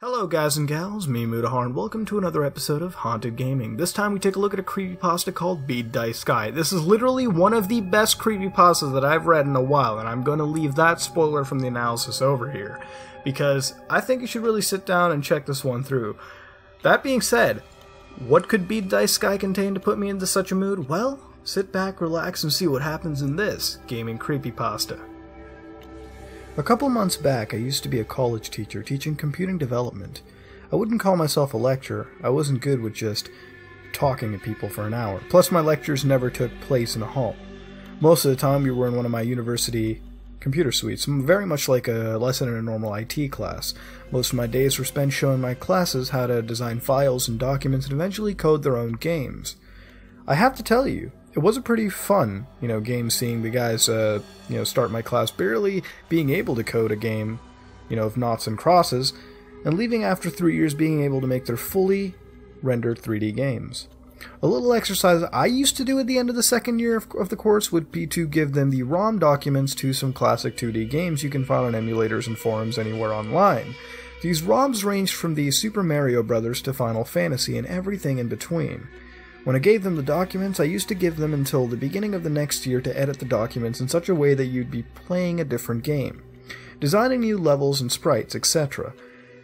Hello guys and gals, me Mudahar, and welcome to another episode of Haunted Gaming. This time we take a look at a creepypasta called Bead Sky. This is literally one of the best creepypastas that I've read in a while, and I'm going to leave that spoiler from the analysis over here, because I think you should really sit down and check this one through. That being said, what could Bead Sky contain to put me into such a mood? Well, sit back, relax, and see what happens in this gaming creepypasta. A couple months back, I used to be a college teacher teaching computing development. I wouldn't call myself a lecturer. I wasn't good with just talking to people for an hour. Plus, my lectures never took place in a hall. Most of the time, we were in one of my university computer suites, very much like a lesson in a normal IT class. Most of my days were spent showing my classes how to design files and documents and eventually code their own games. I have to tell you, it was a pretty fun, game seeing the guys, start my class barely being able to code a game, of noughts and crosses, and leaving after 3 years being able to make their fully rendered 3D games. A little exercise I used to do at the end of the second year of the course would be to give them the ROM documents to some classic 2D games you can find on emulators and forums anywhere online. These ROMs ranged from the Super Mario Bros. To Final Fantasy and everything in between. When I gave them the documents, I used to give them until the beginning of the next year to edit the documents in such a way that you'd be playing a different game, designing new levels and sprites, etc.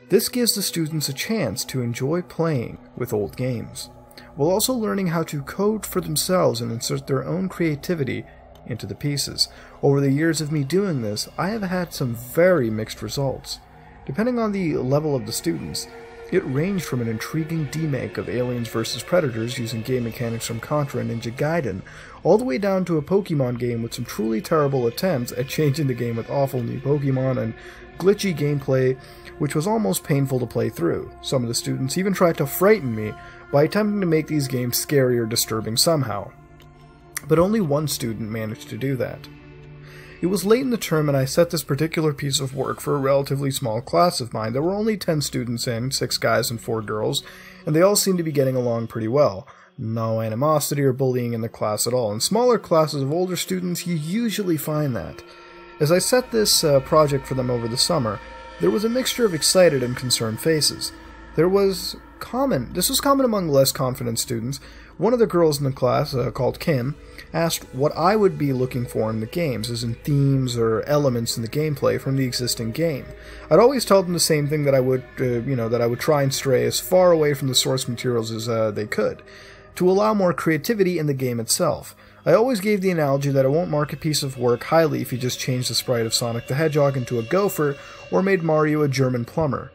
This gives the students a chance to enjoy playing with old games, while also learning how to code for themselves and insert their own creativity into the pieces. Over the years of me doing this, I have had some very mixed results. Depending on the level of the students, it ranged from an intriguing demake of Aliens vs. Predators using game mechanics from Contra and Ninja Gaiden, all the way down to a Pokemon game with some truly terrible attempts at changing the game with awful new Pokemon and glitchy gameplay, which was almost painful to play through. Some of the students even tried to frighten me by attempting to make these games scary or disturbing somehow. But only one student managed to do that. It was late in the term and I set this particular piece of work for a relatively small class of mine. There were only 10 students in, 6 guys and 4 girls, and they all seemed to be getting along pretty well. No animosity or bullying in the class at all. In smaller classes of older students, you usually find that. As I set this project for them over the summer, there was a mixture of excited and concerned faces. This was common among less confident students. One of the girls in the class, called Kim, asked what I would be looking for in the games, as in themes or elements in the gameplay from the existing game. I'd always tell them the same thing, that I would, that I would try and stray as far away from the source materials as they could, to allow more creativity in the game itself. I always gave the analogy that I won't mark a piece of work highly if you just change the sprite of Sonic the Hedgehog into a gopher, or made Mario a German plumber.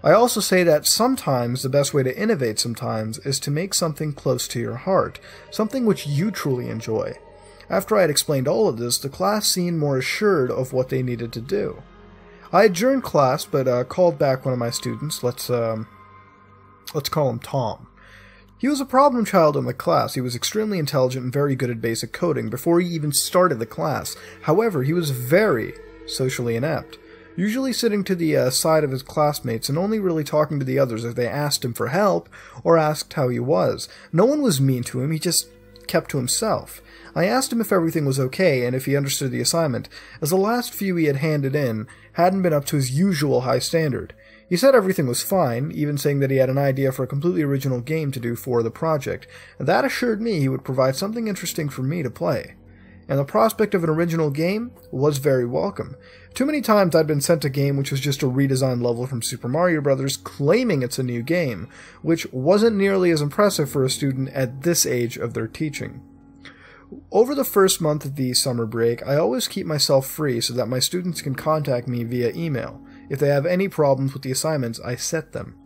I also say that sometimes the best way to innovate sometimes is to make something close to your heart, something which you truly enjoy. After I had explained all of this, the class seemed more assured of what they needed to do. I adjourned class, but called back one of my students. Let's call him Tom. He was a problem child in the class. He was extremely intelligent and very good at basic coding before he even started the class. However, he was very socially inept, usually sitting to the side of his classmates and only really talking to the others if they asked him for help or asked how he was. No one was mean to him, he just kept to himself. I asked him if everything was okay and if he understood the assignment, as the last few he had handed in hadn't been up to his usual high standard. He said everything was fine, even saying that he had an idea for a completely original game to do for the project, and that assured me he would provide something interesting for me to play. And the prospect of an original game was very welcome. Too many times I'd been sent a game which was just a redesigned level from Super Mario Bros. Claiming it's a new game, which wasn't nearly as impressive for a student at this age of their teaching. Over the first month of the summer break, I always keep myself free so that my students can contact me via email. If they have any problems with the assignments, I set them.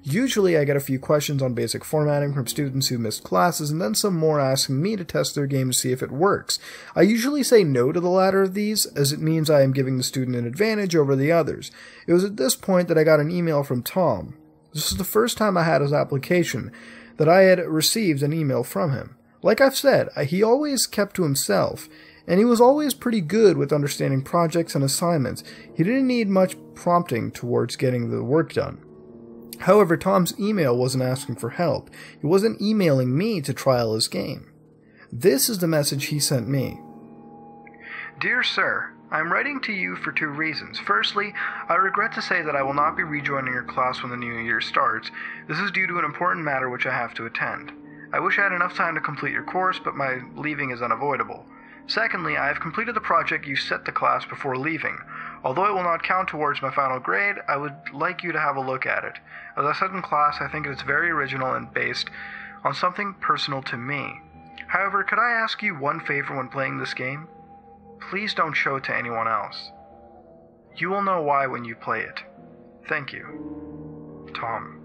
Usually I get a few questions on basic formatting from students who missed classes, and then some more asking me to test their game to see if it works. I usually say no to the latter of these, as it means I am giving the student an advantage over the others. It was at this point that I got an email from Tom. This was the first time I had his application, that I had received an email from him. Like I've said, he always kept to himself, and he was always pretty good with understanding projects and assignments. He didn't need much prompting towards getting the work done. However, Tom's email wasn't asking for help. He wasn't emailing me to trial his game. This is the message he sent me. Dear Sir, I am writing to you for two reasons. Firstly, I regret to say that I will not be rejoining your class when the new year starts. This is due to an important matter which I have to attend. I wish I had enough time to complete your course, but my leaving is unavoidable. Secondly, I have completed the project you set the class before leaving. Although it will not count towards my final grade, I would like you to have a look at it. As I said in class, I think it's very original and based on something personal to me. However, could I ask you one favor when playing this game? Please don't show it to anyone else. You will know why when you play it. Thank you. Tom.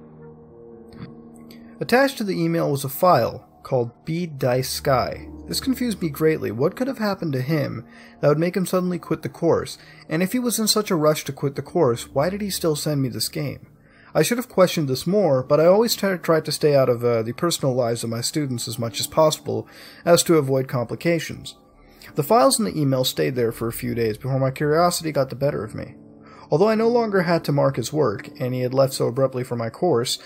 Attached to the email was a file called Bead Sky. This confused me greatly. What could have happened to him that would make him suddenly quit the course? And if he was in such a rush to quit the course, why did he still send me this game? I should have questioned this more, but I always tried to stay out of the personal lives of my students as much as possible, as to avoid complications. The files in the email stayed there for a few days before my curiosity got the better of me. Although I no longer had to mark his work, and he had left so abruptly from my course,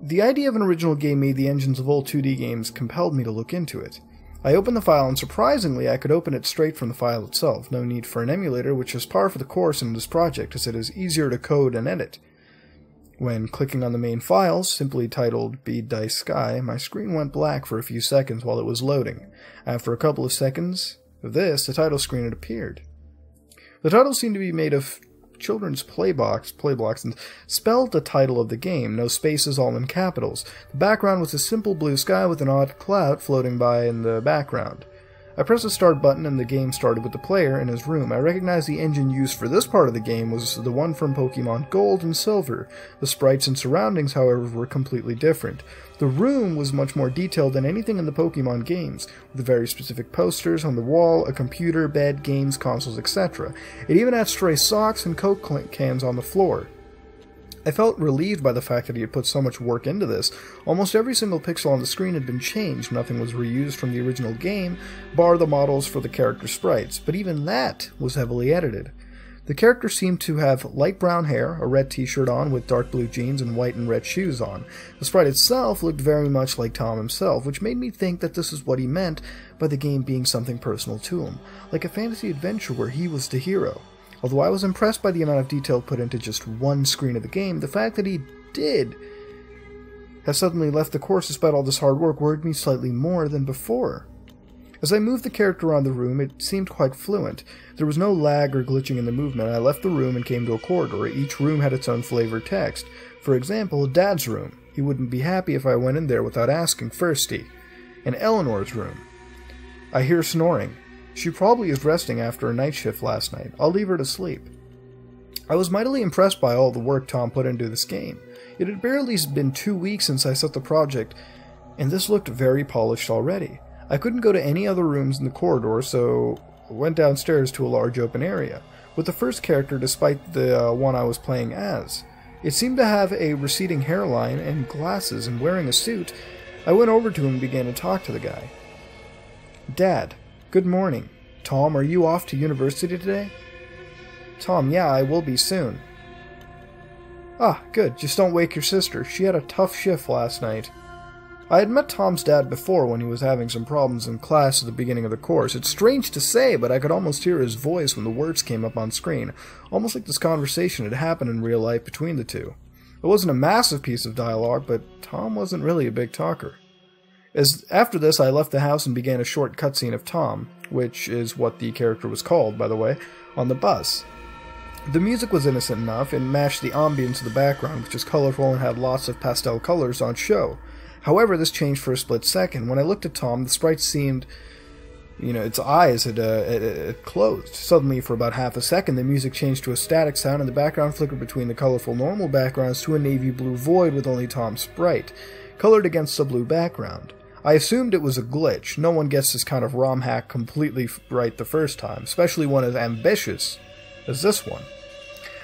the idea of an original game made the engines of old 2D games compelled me to look into it. I opened the file, and surprisingly I could open it straight from the file itself. No need for an emulator, which is par for the course in this project, as it is easier to code and edit. When clicking on the main file, simply titled Bead Sky, my screen went black for a few seconds while it was loading. After a couple of seconds of this, the title screen had appeared. The title seemed to be made of children's playblocks, and spelled the title of the game, no spaces, all in capitals. The background was a simple blue sky with an odd cloud floating by in the background. I pressed the start button and the game started with the player in his room. I recognized the engine used for this part of the game was the one from Pokemon Gold and Silver. The sprites and surroundings, however, were completely different. The room was much more detailed than anything in the Pokemon games, with very specific posters on the wall, a computer, bed, games, consoles, etc. It even had stray socks and Coke cans on the floor. I felt relieved by the fact that he had put so much work into this. Almost every single pixel on the screen had been changed, nothing was reused from the original game, bar the models for the character sprites, but even that was heavily edited. The character seemed to have light brown hair, a red t-shirt on with dark blue jeans and white and red shoes on. The sprite itself looked very much like Tom himself, which made me think that this is what he meant by the game being something personal to him, like a fantasy adventure where he was the hero. Although I was impressed by the amount of detail put into just one screen of the game, the fact that he has suddenly left the course despite all this hard work worried me slightly more than before. As I moved the character around the room, it seemed quite fluent. There was no lag or glitching in the movement. I left the room and came to a corridor. Each room had its own flavored text. For example, Dad's room. He wouldn't be happy if I went in there without asking firsty. And Eleanor's room. I hear snoring. She probably is resting after a night shift last night. I'll leave her to sleep. I was mightily impressed by all the work Tom put into this game. It had barely been 2 weeks since I set the project, and this looked very polished already. I couldn't go to any other rooms in the corridor, so I went downstairs to a large open area, with the first character despite the one I was playing as. It seemed to have a receding hairline and glasses, and wearing a suit. I went over to him and began to talk to the guy. Dad. Good morning. Tom, are you off to university today? Tom, yeah, I will be soon. Ah, good. Just don't wake your sister. She had a tough shift last night. I had met Tom's dad before when he was having some problems in class at the beginning of the course. It's strange to say, but I could almost hear his voice when the words came up on screen, almost like this conversation had happened in real life between the two. It wasn't a massive piece of dialogue, but Tom wasn't really a big talker. After this, I left the house and began a short cutscene of Tom, which is what the character was called, by the way, on the bus. The music was innocent enough and matched the ambience of the background, which is colorful and had lots of pastel colors on show. However, this changed for a split second. When I looked at Tom, the sprite seemed, its eyes had closed. Suddenly, for about half a second, the music changed to a static sound and the background flickered between the colorful normal backgrounds to a navy blue void with only Tom's sprite, colored against the blue background. I assumed it was a glitch. No one gets this kind of ROM hack completely right the first time, especially one as ambitious as this one.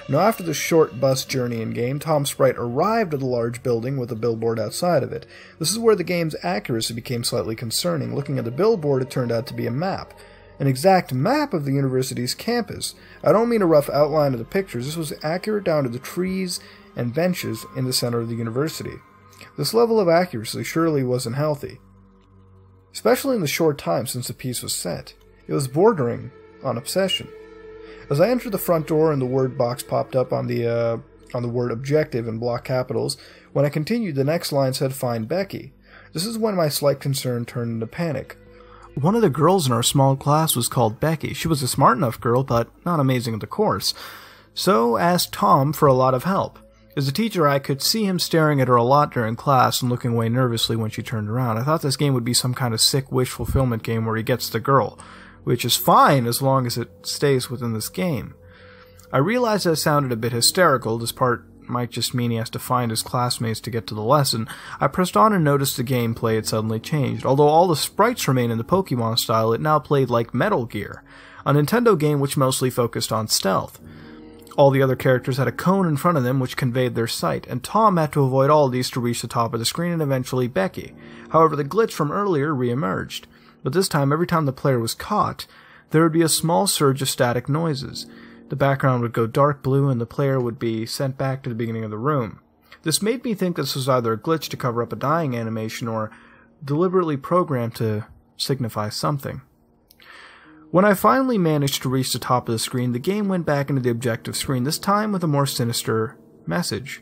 Now, after the short bus journey in-game, Tom's sprite arrived at a large building with a billboard outside of it. This is where the game's accuracy became slightly concerning. Looking at the billboard, it turned out to be a map. An exact map of the university's campus. I don't mean a rough outline of the pictures. This was accurate down to the trees and benches in the center of the university. This level of accuracy surely wasn't healthy, especially in the short time since the piece was set. It was bordering on obsession. As I entered the front door and the word box popped up on the word objective in block capitals, when I continued, the next line said find Becky. This is when my slight concern turned into panic. One of the girls in our small class was called Becky. She was a smart enough girl, but not amazing at the course. So asked Tom for a lot of help. As a teacher, I could see him staring at her a lot during class and looking away nervously when she turned around. I thought this game would be some kind of sick wish fulfillment game where he gets the girl, which is fine as long as it stays within this game. I realized that sounded a bit hysterical. This part might just mean he has to find his classmates to get to the lesson. I pressed on and noticed the gameplay had suddenly changed. Although all the sprites remain in the Pokemon style, it now played like Metal Gear, a Nintendo game which mostly focused on stealth. All the other characters had a cone in front of them which conveyed their sight, and Tom had to avoid all of these to reach the top of the screen and eventually Becky. However, the glitch from earlier re-emerged. But this time, every time the player was caught, there would be a small surge of static noises. The background would go dark blue and the player would be sent back to the beginning of the room. This made me think this was either a glitch to cover up a dying animation or deliberately programmed to signify something. When I finally managed to reach the top of the screen, the game went back into the objective screen, this time with a more sinister message.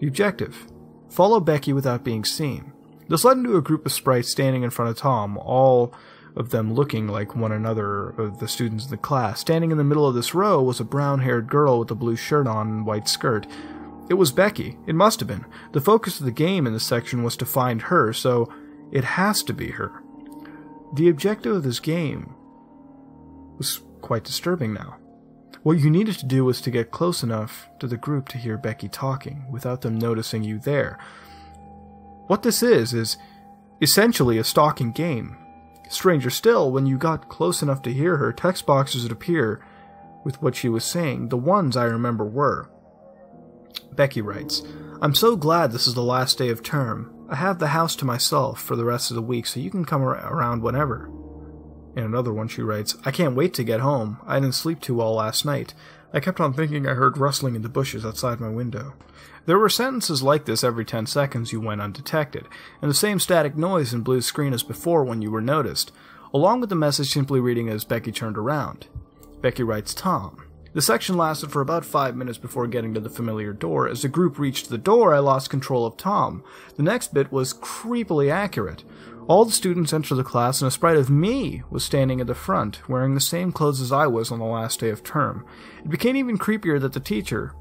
The objective: follow Becky without being seen. This led into a group of sprites standing in front of Tom, all of them looking like one another of the students in the class. Standing in the middle of this row was a brown-haired girl with a blue shirt on and white skirt. It was Becky. It must have been. The focus of the game in this section was to find her, so it has to be her. The objective of this game was quite disturbing now. What you needed to do was to get close enough to the group to hear Becky talking, without them noticing you there. What this is essentially a stalking game. Stranger still, when you got close enough to hear her, text boxes would appear with what she was saying. The ones I remember were: Becky writes, "I'm so glad this is the last day of term. I have the house to myself for the rest of the week, so you can come around whenever." In another one she writes, "I can't wait to get home. I didn't sleep too well last night. I kept on thinking I heard rustling in the bushes outside my window." There were sentences like this every 10 seconds you went undetected, and the same static noise and blue screen as before when you were noticed, along with the message simply reading as Becky turned around. Becky writes, Tom. The section lasted for about 5 minutes before getting to the familiar door. As the group reached the door, I lost control of Tom. The next bit was creepily accurate. All the students entered the class, and a sprite of me was standing at the front, wearing the same clothes as I was on the last day of term. It became even creepier that the teacher,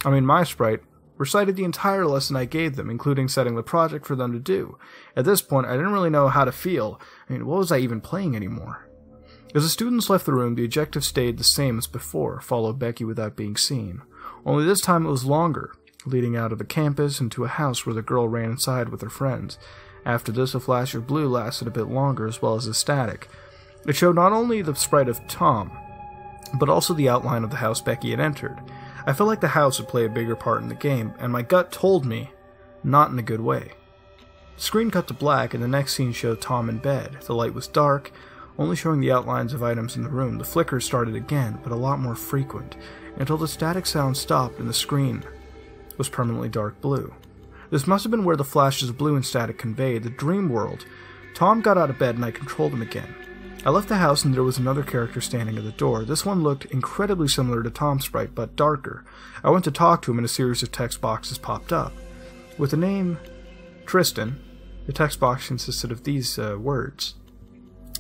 my sprite, recited the entire lesson I gave them, including setting the project for them to do. At this point, I didn't really know how to feel. What was I even playing anymore? As the students left the room, the objective stayed the same as before: follow Becky without being seen. Only this time it was longer, leading out of the campus into a house where the girl ran inside with her friends. After this, a flash of blue lasted a bit longer, as well as the static. It showed not only the sprite of Tom, but also the outline of the house Becky had entered. I felt like the house would play a bigger part in the game, and my gut told me, not in a good way. The screen cut to black, and the next scene showed Tom in bed. The light was dark, only showing the outlines of items in the room. The flickers started again, but a lot more frequent, until the static sound stopped and the screen was permanently dark blue. This must have been where the flashes of blue and static conveyed the dream world. Tom got out of bed and I controlled him again. I left the house and there was another character standing at the door. This one looked incredibly similar to Tom's sprite, but darker. I went to talk to him and a series of text boxes popped up. With the name Tristan, the text box consisted of these words.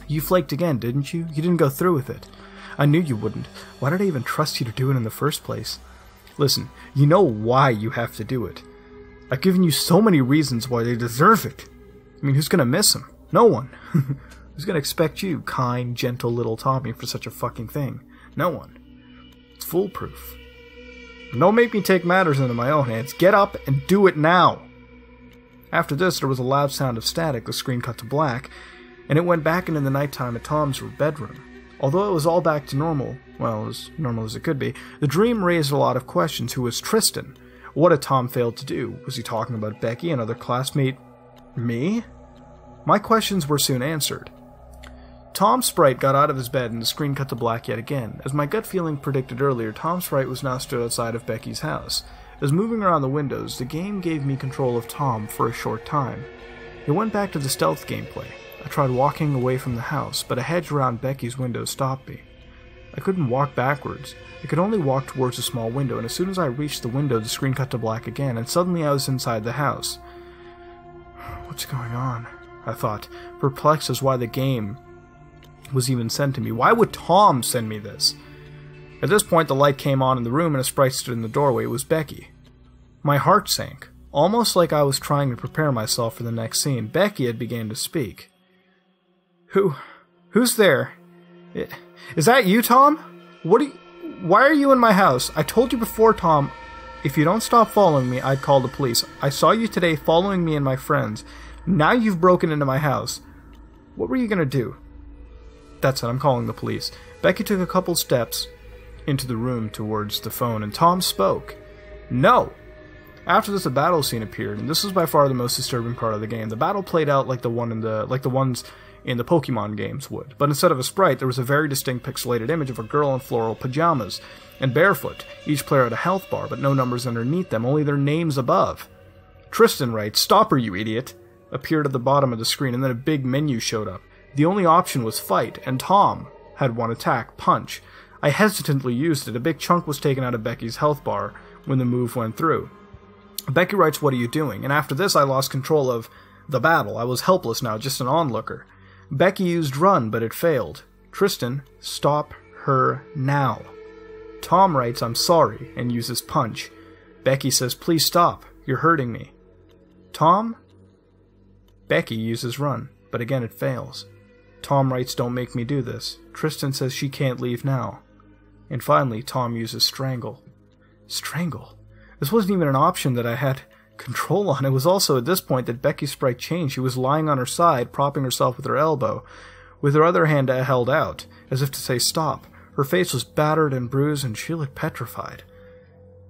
You flaked again, didn't you? You didn't go through with it. I knew you wouldn't. Why did I even trust you to do it in the first place? Listen, you know why you have to do it. I've given you so many reasons why they deserve it. Who's gonna miss them? No one. Who's gonna expect you, kind, gentle little Tommy, for such a fucking thing? No one. It's foolproof. Don't make me take matters into my own hands. Get up and do it now. After this, there was a loud sound of static. The screen cut to black, and it went back into the nighttime at Tom's bedroom. Although it was all back to normal, well, as normal as it could be, the dream raised a lot of questions. Who was Tristan? What had Tom failed to do? Was he talking about Becky, another classmate? Me? My questions were soon answered. Tom's sprite got out of his bed and the screen cut to black yet again. As my gut feeling predicted earlier, Tom's sprite was now stood outside of Becky's house. As moving around the windows, the game gave me control of Tom for a short time. It went back to the stealth gameplay. I tried walking away from the house, but a hedge around Becky's window stopped me. I couldn't walk backwards. I could only walk towards a small window, and as soon as I reached the window, the screen cut to black again, and suddenly I was inside the house. What's going on? I thought, perplexed as why the game was even sent to me. Why would Tom send me this? At this point, the light came on in the room, and a sprite stood in the doorway. It was Becky. My heart sank, almost like I was trying to prepare myself for the next scene. Becky had begun to speak. Who's there? Is that you, Tom? Why are you in my house? I told you before, Tom, if you don't stop following me, I'd call the police. I saw you today following me and my friends. Now you've broken into my house. What were you going to do? That's it, I'm calling the police. Becky took a couple steps into the room towards the phone, and Tom spoke. No! After this, a battle scene appeared, and this was by far the most disturbing part of the game. The battle played out like the ones in the Pokemon games would, but instead of a sprite, there was a very distinct pixelated image of a girl in floral pajamas and barefoot. Each player had a health bar, but no numbers underneath them, only their names above. Tristan writes, "Stop her, you idiot," appeared at the bottom of the screen, and then a big menu showed up. The only option was fight, and Tom had one attack, punch. I hesitantly used it. A big chunk was taken out of Becky's health bar when the move went through. Becky writes, "What are you doing?" And after this, I lost control of the battle. I was helpless now, just an onlooker. Becky used run, but it failed. Tristan, stop her now. Tom writes, "I'm sorry," and uses punch. Becky says, "Please stop. You're hurting me." Tom? Becky uses run, but again it fails. Tom writes, "Don't make me do this." Tristan says she can't leave now. And finally, Tom uses strangle. Strangle? This wasn't even an option that I had control on. It was also at this point that Becky's sprite changed. She was lying on her side, propping herself with her elbow, with her other hand held out, as if to say stop. Her face was battered and bruised, and she looked petrified.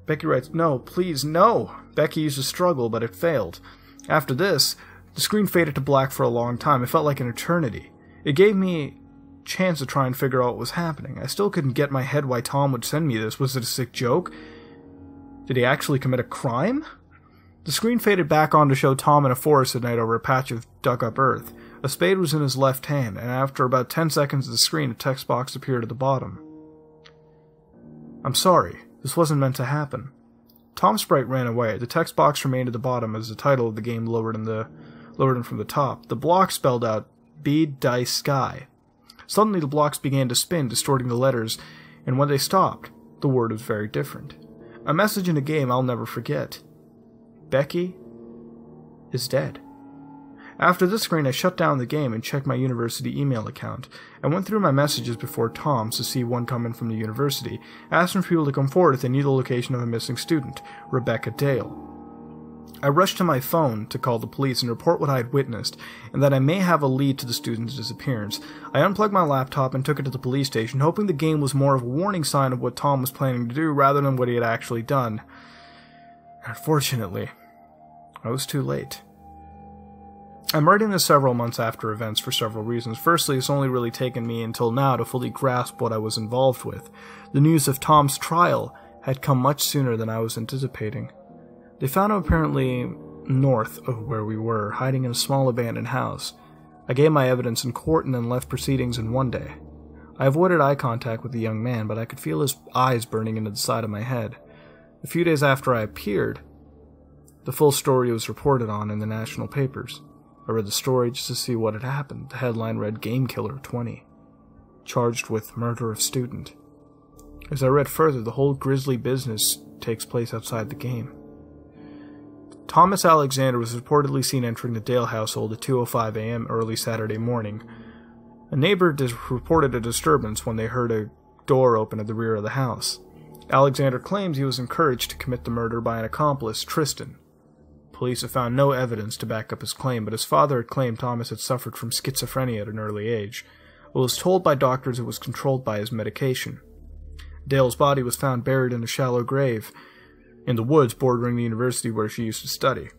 Becky writes, "No, please, no!" Becky used a struggle, but it failed. After this, the screen faded to black for a long time. It felt like an eternity. It gave me a chance to try and figure out what was happening. I still couldn't get my head why Tom would send me this. Was it a sick joke? Did he actually commit a crime? The screen faded back on to show Tom in a forest at night over a patch of dug-up earth. A spade was in his left hand, and after about 10 seconds of the screen, a text box appeared at the bottom. "I'm sorry. This wasn't meant to happen." Tom's sprite ran away. The text box remained at the bottom as the title of the game lowered in from the top. The block spelled out Bead, Dice, Sky. Suddenly the blocks began to spin, distorting the letters, and when they stopped, the word was very different. A message in a game I'll never forget. Becky is dead. After this screen, I shut down the game and checked my university email account. I went through my messages before Tom's to see one coming from the university, asking for people to come forward if they knew the location of a missing student, Rebecca Dale. I rushed to my phone to call the police and report what I had witnessed, and that I may have a lead to the student's disappearance. I unplugged my laptop and took it to the police station, hoping the game was more of a warning sign of what Tom was planning to do rather than what he had actually done. Unfortunately, I was too late. I'm writing this several months after events for several reasons. Firstly, it's only really taken me until now to fully grasp what I was involved with. The news of Tom's trial had come much sooner than I was anticipating. They found him apparently north of where we were, hiding in a small abandoned house. I gave my evidence in court and then left proceedings in one day. I avoided eye contact with the young man, but I could feel his eyes burning into the side of my head. A few days after I appeared, the full story was reported on in the national papers. I read the story just to see what had happened. The headline read, "Game Killer 20, charged with murder of student." As I read further, the whole grisly business takes place outside the game. Thomas Alexander was reportedly seen entering the Dale household at 2:05 a.m. early Saturday morning. A neighbor reported a disturbance when they heard a door open at the rear of the house. Alexander claims he was encouraged to commit the murder by an accomplice, Tristan. Police have found no evidence to back up his claim, but his father had claimed Thomas had suffered from schizophrenia at an early age. It was told by doctors it was controlled by his medication. Dale's body was found buried in a shallow grave in the woods bordering the university where she used to study.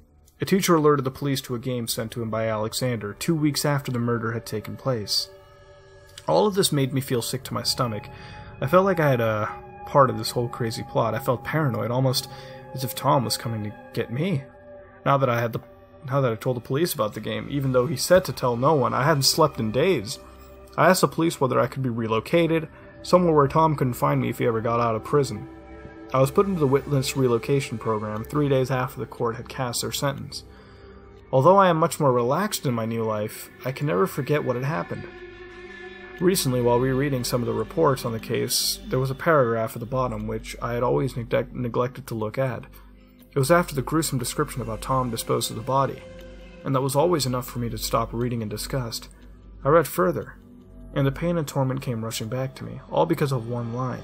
A teacher alerted the police to a game sent to him by Alexander 2 weeks after the murder had taken place. All of this made me feel sick to my stomach. I felt like I had a part of this whole crazy plot. I felt paranoid, almost as if Tom was coming to get me. Now that I told the police about the game, even though he said to tell no one, I hadn't slept in days. I asked the police whether I could be relocated, somewhere where Tom couldn't find me if he ever got out of prison. I was put into the witness relocation program 3 days after the court had cast their sentence. Although I am much more relaxed in my new life, I can never forget what had happened. Recently, while rereading some of the reports on the case, there was a paragraph at the bottom which I had always neglected to look at. It was after the gruesome description of how Tom disposed of the body, and that was always enough for me to stop reading in disgust. I read further, and the pain and torment came rushing back to me, all because of one line.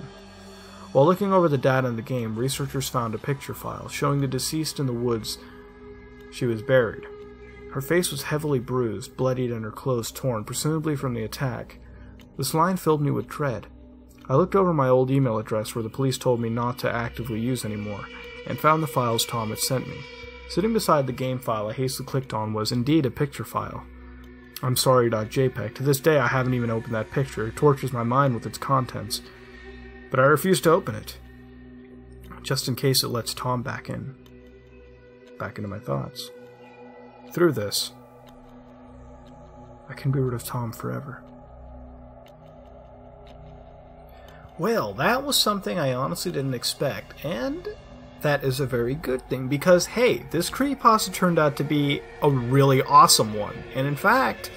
While looking over the data in the game, researchers found a picture file showing the deceased in the woods she was buried. Her face was heavily bruised, bloodied, and her clothes torn, presumably from the attack. This line filled me with dread. I looked over my old email address where the police told me not to actively use anymore, and found the files Tom had sent me. Sitting beside the game file I hastily clicked on was indeed a picture file. I'm sorry.jpg. To this day I haven't even opened that picture. It tortures my mind with its contents. But I refuse to open it, just in case it lets Tom back into my thoughts. Through this, I can be rid of Tom forever. Well, that was something I honestly didn't expect, and that is a very good thing, because hey, this creepypasta turned out to be a really awesome one, and in fact,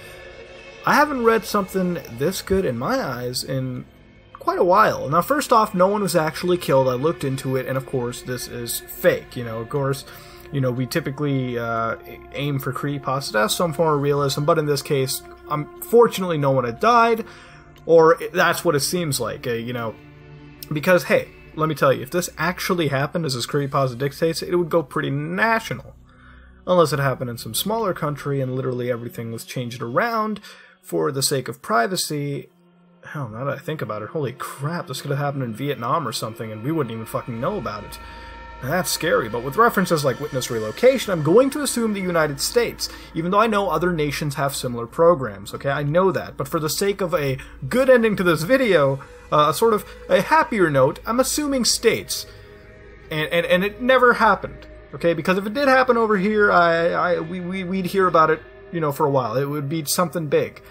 I haven't read something this good in my eyes in quite a while. Now, first off, no one was actually killed. I looked into it, and of course, this is fake. Of course, we typically aim for creepypasta to have some form of realism, but in this case, unfortunately, no one had died, or that's what it seems like, because, hey, let me tell you, if this actually happened as this creepypasta dictates, it would go pretty national. Unless it happened in some smaller country and literally everything was changed around for the sake of privacy. Hell, now that I think about it, holy crap, this could have happened in Vietnam or something and we wouldn't even fucking know about it. And that's scary, but with references like witness relocation, I'm going to assume the United States, even though I know other nations have similar programs, okay? I know that, but for the sake of a good ending to this video, sort of a happier note, I'm assuming states. And it never happened, okay? Because if it did happen over here, we'd hear about it, for a while. It would be something big.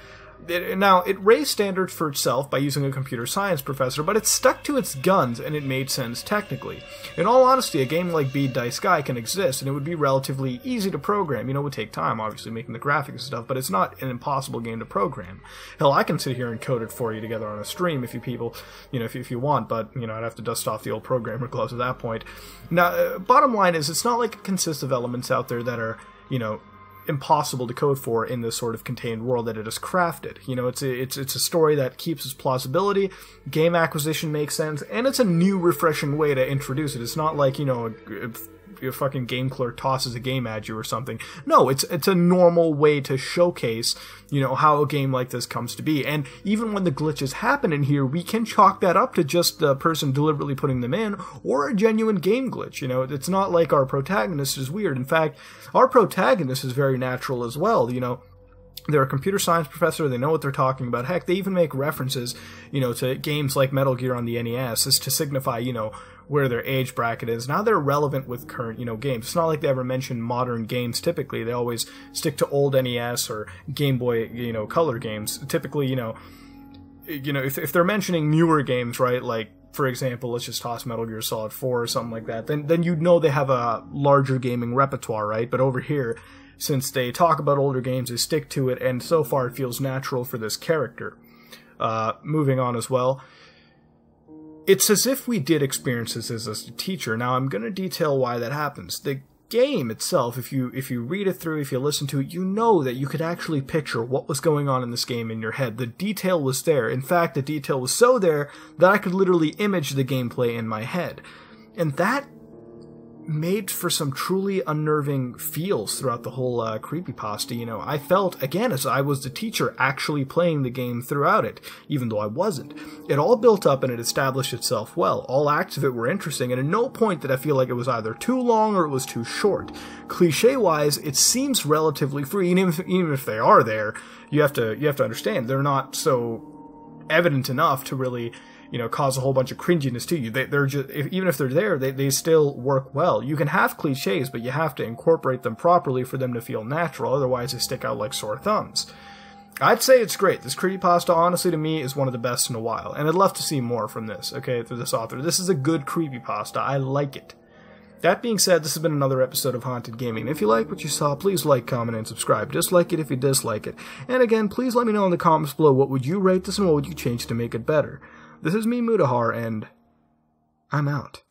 Now, it raised standards for itself by using a computer science professor, but it stuck to its guns and it made sense technically. In all honesty, a game like Bead Sky can exist, and it would be relatively easy to program. It would take time, obviously, making the graphics and stuff, but it's not an impossible game to program. Hell, I can sit here and code it for you together on a stream if you people, if you want, but, I'd have to dust off the old programmer gloves at that point. Now, bottom line is, it's not like it consists of elements out there that are, impossible to code for in this sort of contained world that it is crafted. It's a story that keeps its plausibility, game acquisition makes sense, and it's a new, refreshing way to introduce it. It's not like, your fucking game clerk tosses a game at you or something. No, it's a normal way to showcase, how a game like this comes to be. And even when the glitches happen in here, we can chalk that up to just the person deliberately putting them in, or a genuine game glitch. It's not like our protagonist is weird. In fact, our protagonist is very natural as well. They're a computer science professor, they know what they're talking about. Heck, they even make references, to games like Metal Gear on the NES as to signify, where their age bracket is. Now they're relevant with current, games. It's not like they ever mention modern games typically. They always stick to old NES or Game Boy, Color games. Typically, if they're mentioning newer games, right, like, for example, let's just toss Metal Gear Solid 4 or something like that, then you'd know they have a larger gaming repertoire, right? But over here, since they talk about older games, they stick to it, and so far it feels natural for this character. Moving on as well. It's as if we did experience this as a teacher. Now, I'm going to detail why that happens. The game itself, if you read it through, if you listen to it, you know that you could actually picture what was going on in this game in your head. The detail was there. In fact, the detail was so there that I could literally image the gameplay in my head. And that made for some truly unnerving feels throughout the whole creepypasta. I felt, again, as I was the teacher actually playing the game throughout it, even though I wasn't. It all built up and it established itself well. All acts of it were interesting, and at no point did I feel like it was either too long or it was too short. Cliche-wise, it seems relatively free, and even if they are there, you have to understand, they're not so evident enough to really cause a whole bunch of cringiness to you. They're just, even if they're there, they still work well. You can have cliches, but you have to incorporate them properly for them to feel natural, otherwise they stick out like sore thumbs. I'd say it's great. This creepypasta, honestly, to me, is one of the best in a while. And I'd love to see more from this, okay, through this author. This is a good creepypasta. I like it. That being said, this has been another episode of Haunted Gaming. And if you like what you saw, please like, comment, and subscribe. Dislike it if you dislike it. And again, please let me know in the comments below what would you rate this and what would you change to make it better. This is me, Mudahar, and I'm out.